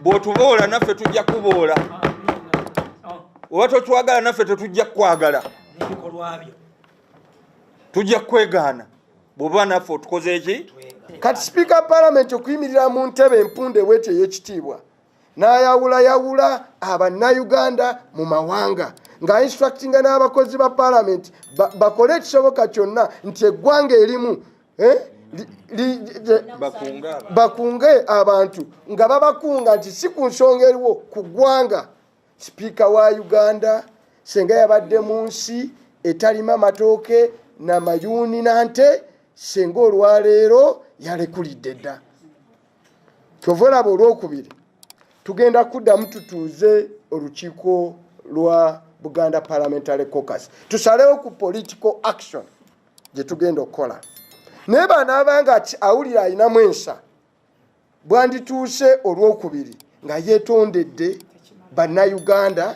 bw'otuboola naffe tujja kuboola oba totwagala naffe tetujja kwagala tujja kwegaana bw'oba naffe otukoze eki kati sipiika palamenti okuyimirira mu ntebe empunde bwete ey'ekitiibwa n'ayawulayawula abannayuganda mu mawanga ng'instructinga n'abakozi ba palamenti bakole ekisoboka kyonna nti eggwanga erimu bakunge abantu nga babakunga nti si ku nsonga eriwo ku ggwanga. Sipiika wa Uganda senga yabadde mu nsi etalima matooke na mayuuni nante senga olwaleero yalekulidde dda. Kyova olaba olwokubiri tugenda kuddamu tutuuze olukiiko lwa Buganda Parliamentary Caucus tusalewo ku political action gye tugenda okukola. Naye banaabanga awulira ayinamu ensa bwandituuse olwokubiri nga yeetondedde bannayuganda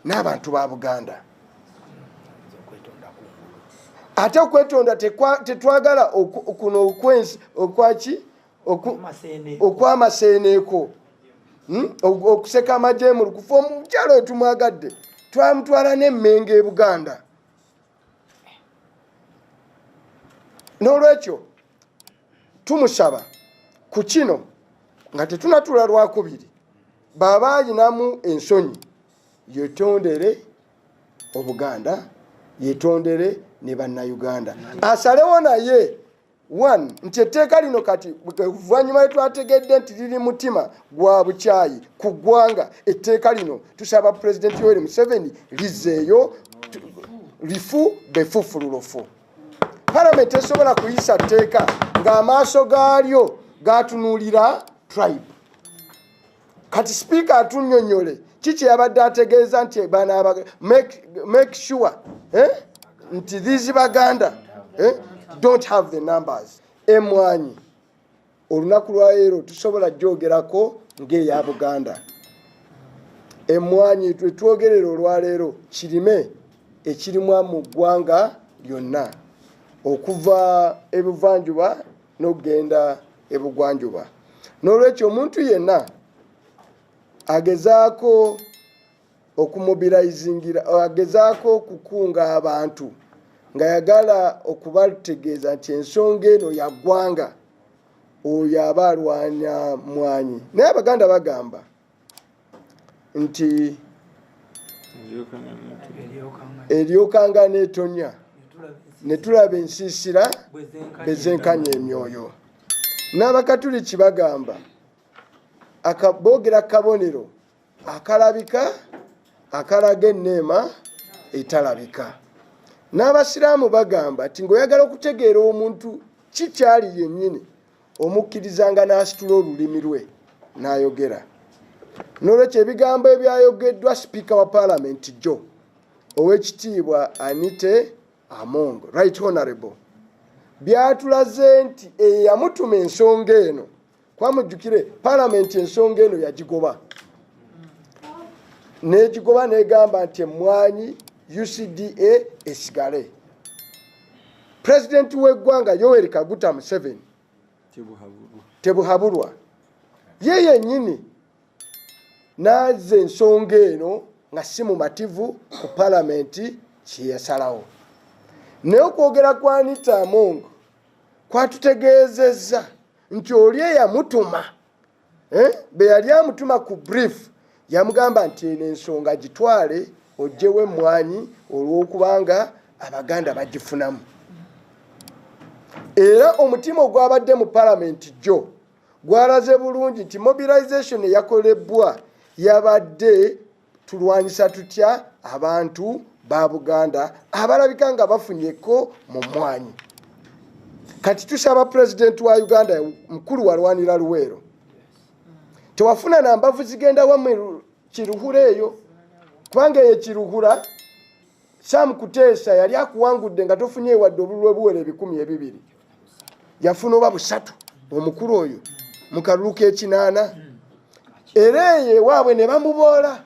n'abantu ba Buganda. Ate okwetonda tetwagala kuno okwensi okwamaseeneeko okuseka amajemulu kufa omukyalo wetumwagadde twamutwala n'emmenga e Buganda. N'olwekyo tumusaba ku kino nga tetunatula lwakubiri baba ayinamu ensonyi yetondere Obuganda yetondere ne bannayuganda asalewo naye one nti etteeka lino kati oluvannyuma lwetwategedde nti liri mutima gwa bukyayi ku ggwanga etteeka lino tusaba Pulezidenti Yoweri Museveni lizeeyo lifu befufululufu. Palamenti esobola kuyisa tteeka ng'amaaso gaalyo gatunuulira tribe. Kati sipiika atunnyonnyole kiki yabadde ategeeza nti make sure nti these Baganda don't have the numbers. Emwanyi olunaku lwa leero tusobola gyogerako ng'eya Buganda. Emwanyi twetwogerera olwaleero kirime ekirimu mu ggwanga lyonna okuva ebuvanjuba n'okugenda ebugwanjuba. N'olwekyo omuntu yenna agezaako okumubilizingira agezaako okukunga abantu nga yagala okubategeeza nti ensonga eno ya ggwanga oyo aba alwanya mwanyi. Naye Abaganda bagamba nti eryokanga n'etonya ne tulaba ensiisira bezenkanya emyoyo. N'Abakatuliki bagamba boogera kabonero akalabika akalaga enneema etalabika. N'Abasiraamu bagamba nti ng'oyagala okutegeera omuntu kikyali yennyini omukkirizanga n'asitula olulimi lwe n'ayogera. N'olwekyo ebigambo ebyayogeddwa sipiika wa Paalamenti jjo ow'ekitiibwa Anite Among, Right Honorable, byatulaze nti eyamutuma ensonga eno kwamujjukire Paalamenti ensonga eno yagigoba n'egigoba n'egamba nti emmwanyi UCDA esigale. Pulezidenti w'eggwanga Yoweri Kaguta Museveni tebuhabulwa ye yennyini n'azza ensonga eno nga si mumativu ku Paalamenti kye yasalawo. Naye okwogera kwa Anita Among kwatutegeezezza nti oli eyamutuma be yali amutuma ku brief yamugamba nti eno ensonga gitwale ogyewo emmwanyi olw'okubanga Abaganda bagifunamu. Era omutima ogwabadde mu Paalamenti jjo gwalaze bulungi nti mobilization eyakolebwa yabadde tulwanyisa tutya abantu ba Buganda abalabika nga bafunyeko mu mwanyi. Kati tusaba Pulezidenti wa Uganda mukulu walwanira Luweero tewafuna nambavu zigenda wamu Kiruhura eyo kubanga eyo Kiruhura Sam Kuteesa yali akuwangudde nga tofunye wadde obululu obuwera 200 yafuna oba 3 omukulu oyo mu kalulu k'ekinaana era eyo ewaabwe ne bamuboola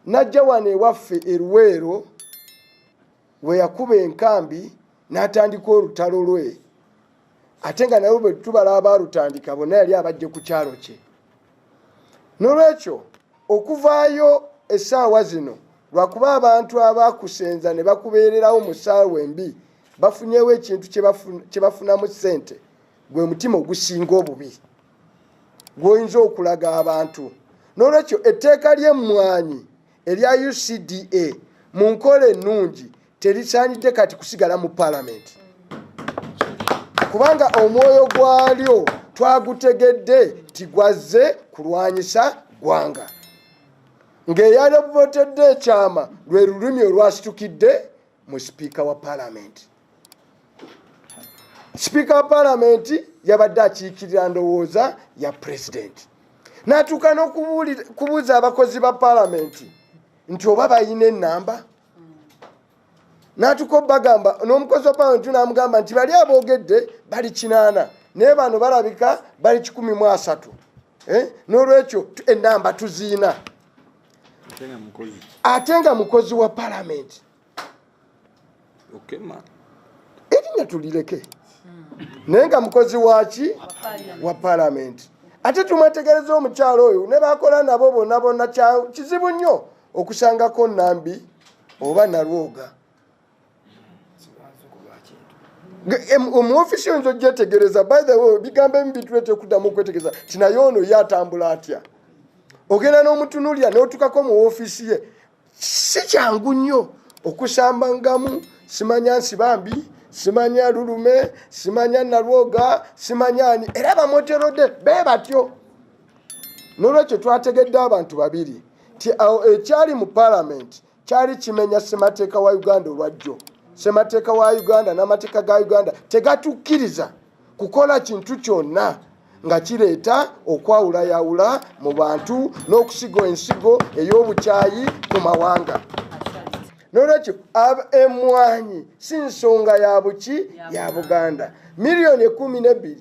najja wano ewaffe e Luweero we yakuba enkambi n'atandika olutalo lwe ate nga nawe bwe tubala abalutandika bonna yali abajje ku kyalo kye. Nolwekyo okuvaayo essaawa zino lwakuba abantu abakusenza ne bakubeererawo mu ssaawa embi bafunyewo ekintu kye bafunamu ssente, gwe mutima ogusinga obubi gw'oyinza okulaga abantu. Nolwekyo etteeka ly'emmwanyi erya UCDA mu nkola ennungi terisaanidde kati kusigala mu paalamenti, kubanga omwoyo gwalyo twagutegedde tigwazze kulwanyisa ggwanga. Ng'eyalobotedde ekyama lwe lulimi olwasitukidde mu sipiika wa paalamenti. Sipiika wa paalamenti yabadde akiikirira ndowooza ya pulezidenti, n'atuuka n'okubuuza abakozi ba paalamenti nti oba bayina ennamba. N'atuuka bagamba n'omukozi wa paalamenti n'amugamba nti bali aboogedde bali 8 naye bano balabika bali 13. N'olwekyo ennamba tuziina. Ate nga mukozi wa paalamenti erinnya tulireke, naye nga mukozi waki wa paalamenti. Ate tumwetegereza omukyalo oyo ne bakola nabo bonna kizibu nnyo okusangako Nambi oba Nalwoga. Omuofisi oyinza ogyetegereza, by the way bigambo ebimu bituleeta okuddamu okwetegereza ti naye ono ye atambula atya. Ogenda n'omutunuulira n'otukako mu ofiisi ye, si kyangu nnyo okusambangamu. Simanya Nsibambi, simanya Lulume, simanya Nalwoga, simanya ani, era bamoterode be batyo. Nolwekyo twategedde abantu babiri ti ekyali mu paalamenti kyali kimenya ssemateeka wa Uganda olwajjo. Ssemateeka wa Uganda n'amateeka ga Uganda tegatukkiriza kukola kintu kyonna nga kireeta okwawulayawula mu bantu n'okusiga ensigo ey'obukyayi ku mawanga. Nolwekyo emmwanyi si nsonga ya buki ya Buganda. Miliyoni 12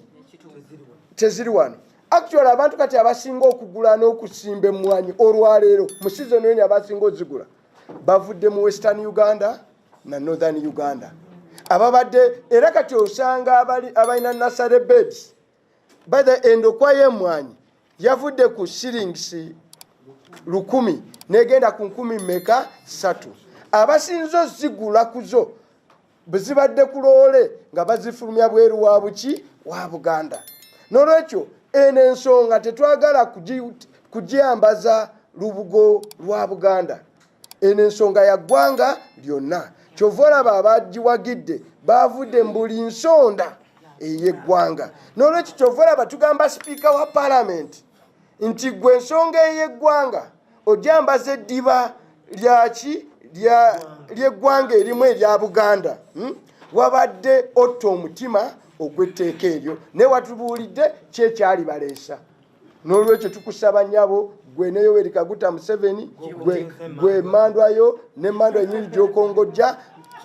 teziri wano. Actually abantu kati abasinga okugula n'okusimba emmwanyi olwaleero mu season eno abasinga ozigula bavudde mu Western Uganda na Northern Uganda. Ababadde era kati osanga abalina nursery beds by the end okwa y'emmwanyi yavudde ku shillings 1000 negenda ku 3 abasinzo zigula kuzo bezibadde ku loole nga bazifulumya bweru wa buki wa Buganda. Nolwekyo eno ensonga tetwagala kujyambaza lubugo lwa Buganda. Eno ensonga ya ggwanga lyonna. Kyova olaba abagiwagidde bavudde mbuli nsonda ey'eggwanga. Nolwekyo kyova olaba tugamba sipiika wa paalamenti nti gwe ensonga ey'eggwanga ojyambaza eddiba lyaki ly'eggwanga erimu erya Buganda. Wabadde otta omutima ogw'etteeka eryo ne watubuulidde kyekyali baleesa. N'olwekyo tukusaba nnyabo gwe ne Yoweri Kaguta Museveni gwe mandwayo ne mandwa ennyingi gy'okongojja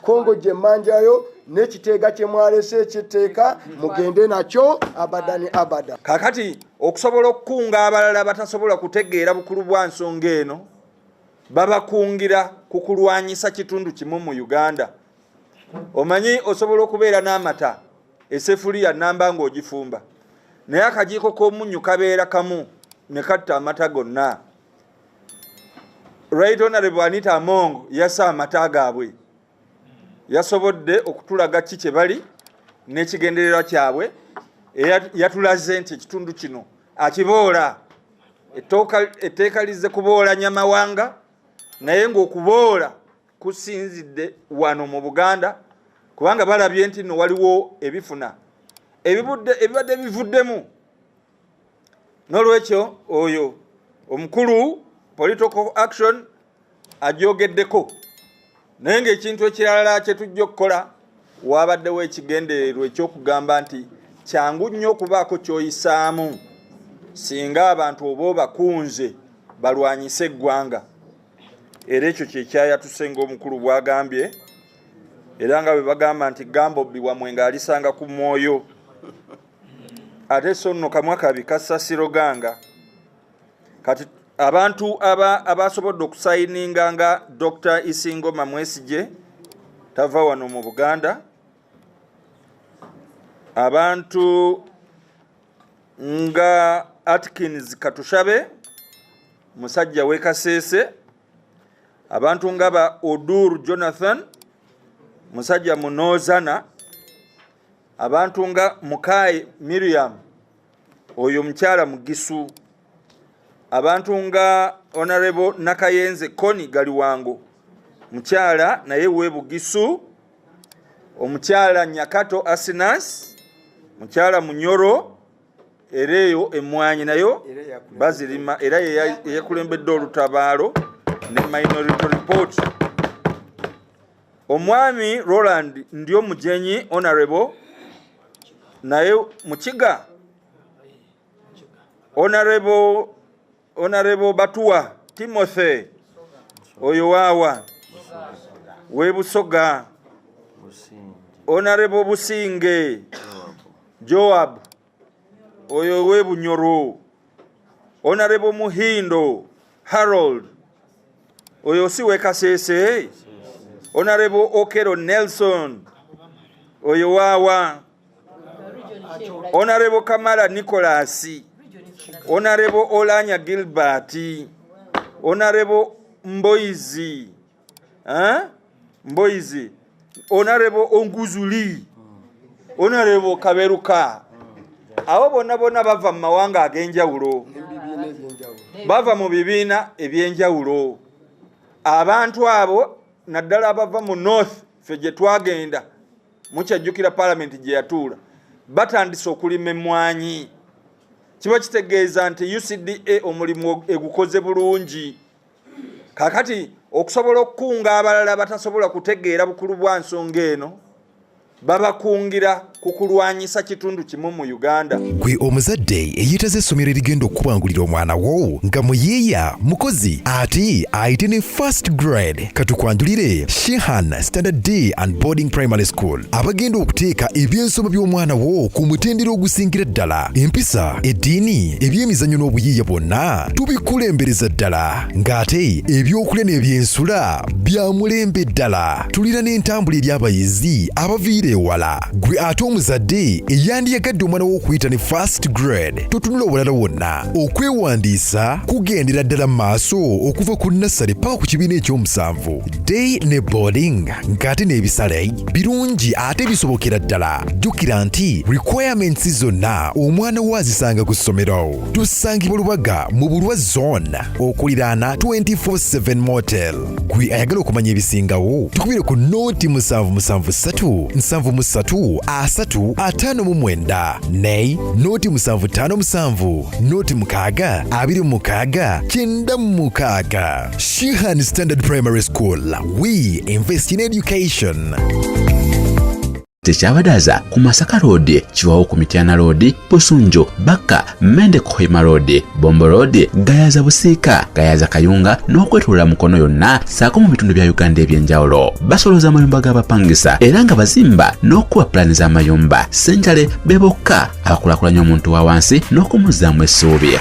kongojja emmanjayo n'ekiteega kye mwaleese eky'etteeka mugende nakyo abadani abada. Kakati okusobola okukunga abalala batasobola kutegeera bukulu bwa nsonga eno babakungira ku kulwanyisa kitundu kimu mu Uganda. Omanyi osobola okubeera n'amata esefuliya namba ng'ogifumba naye akajiiko k'omunnyu kabeera kamu ne katta amata gonna. Right Honorable Anita Among yassa amata gaabwe, yasobodde okutulaga ki kye bali n'ekigendererwa kyabwe, yatulaze nti ekitundu kino akiboola. Etteeka lizze kuboola Nyamawanga naye ng'okuboola kusinzidde wano mu Buganda kubanga balabye nti no waliwo ebifuna ebibadde bivuddemu. N'olwekyo oyo omukulu political action ajogeddeko naye ng'ekintu ekirala kye tujja okukola wabaddewo ekigendererwa ekyokugamba nti kyangu nnyo okubaako ky'oyisaamu singa abantu oba bakunze balwanyise eggwanga. Era ekyo kyekyayatuse ng'omukulu bw'agambye era nga bwe bagamba nti Gambobbi wamwe ng'alisanga ku mwoyo ate so nno kamwa kabi kasasiro ganga. Kati abantu abasobodde okusayininga nga Dr. Isingo Mamwesije tava wano mu Buganda, abantu nga Atkins Katushabe musajja w'Ekasese, abantu nga ba Odur Jonathan musajja munozana, abantu nga Mukai Miriam oyo mukyala Mugisu, abantu nga Honorable Nakayenze Koni Galiwango mukyala naye w'Ebugisu, omukyala Nyakato Asinas mukyala Munyoro ereyo emwanyi nayo bazirima era yakulembedde olutabaalo ne Minority Report. Omwami Roland ndio mujenyi Honorable naye Mukiga, Honorable Batuwa Timothy oyo wawa w'Ebusoga, Honorable Businge Joab oyo w'Ebunyoro, Honorable Muhindo Harold oyo si w'Ekasese, Honorable Okero Nelson oyo wawa, Honorable Kamala Nicholas, Honorable Olanya Gilbert, Honorable Mboizi Honorable Onguzuli, Honorable Kaberuka. Abo bonna bava mu mawanga ag'enjawulo, bava mu bibiina eby'enjawulo. Abantu abo naddala abava mu North ffe gye twagenda mukyajjukira Parliament gye yatuula batandise okulima emmwanyi. Kiba kitegeeza nti UCDA omulimu egukoze bulungi. Kakati okusobola okukunga abalala batasobola kutegeera bukulu bwa nsonga eno babakungira kukulwanyisa kitundu kimu mu Uganda. Gwe omuzadde eyitaze essomero erigenda okubangulira omwana wo nga muyiiya mukozi ate ayite ne first grade, katukwanjulire Shehan Standard Day and Boarding Primary School abagenda okuteeka ebyensoma by'omwana wo ku mutendera ogusingira ddala. Empisa, eddiini, ebyemizannyo n'obuyiiya bwonna tubikulembereza ddala ng'ate ebyokulya n'ebyensula bya mulembe ddala. Tulira n'entambula eri abayizi abaviira ewala. Gwe ate omuzadde eyandiyagadde omwana wo okuyita ne first grade, totunula obulala wonna. Okwewandiisa kugendera ddala maaso okuva ku nursery paka ku kibiina ekyomusanvu. Day ne boarding ng'ate n'ebisale birungi ate bisobokera ddala. Jjukira nti requirements zonna omwana wo azisanga ku ssomero. Tusangibwa Lubaga mu Bulwa Zone okuliraana 24/7 Motel. Gwe ayagala okumanya ebisingawo tukubire ku noti 773 73 359 ne noti 757 noti 6 26 96. Shehan Standard Primary School. We invest in education. Tekyabadaza ku Masaka Road, Chiwawo ku Mityana Road, Busunjo, Baka, Mende Kohima Road, Bombo Road, Gayaza Busiika, Gayaza Kayunga n'okwetulula Mukono yonna saako mu bitundu bya Uganda ebyenjawulo. Basoloza amayumba g'abapangisa era nga bazimba n'okuwa pulaani z'amayumba. Ssenjale be bokka abakulaakulanya omuntu wa wansi n'okumuzaamu essuubi.